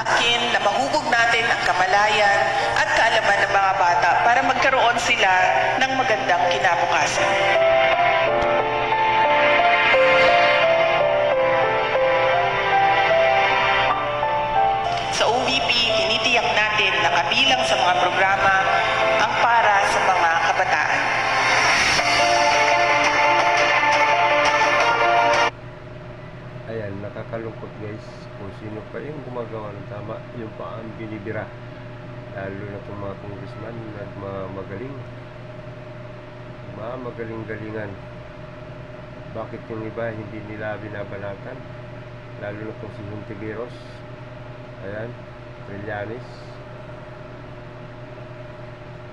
akin na mahubog natin ang kamalayan at kaalaman ng mga bata para magkaroon sila ng magandang kinabukasan. Sa OVP, tinitiyak natin na kabilang sa mga programa ang para sa mga kabataan. Ayan, nakakalungkot guys kung sino pa yung gumagawa ng tama, yung pa ang binibira, lalo na itong mga congressman at mga magaling-galingan. Bakit yung iba hindi nila binabalatan, lalo na itong si Hontiveros, ayan, Trillanes,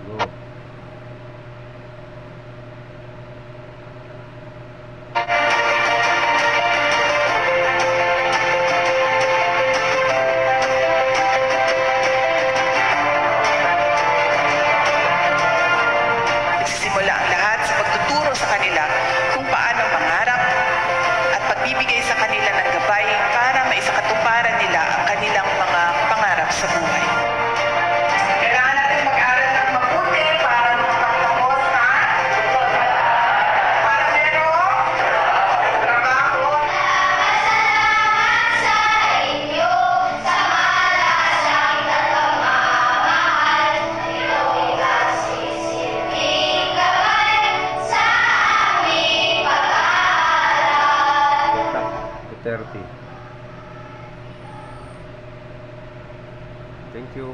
go. Nagsisimula ang lahat sa pagtuturo sa kanila kung paano mangarap at pagbibigay sa kanila ng gabay para maisakatuparan nila ang kanilang mga pangarap sa buhay. Kailangan natin mag-aral ng mabuti para makapagtapos na para merong trabaho. Salamat sa inyo sa malasang at pagmamahal. Iyo'y nagsisilbing gabay sa aming pag-aaral. Duterte. Thank you.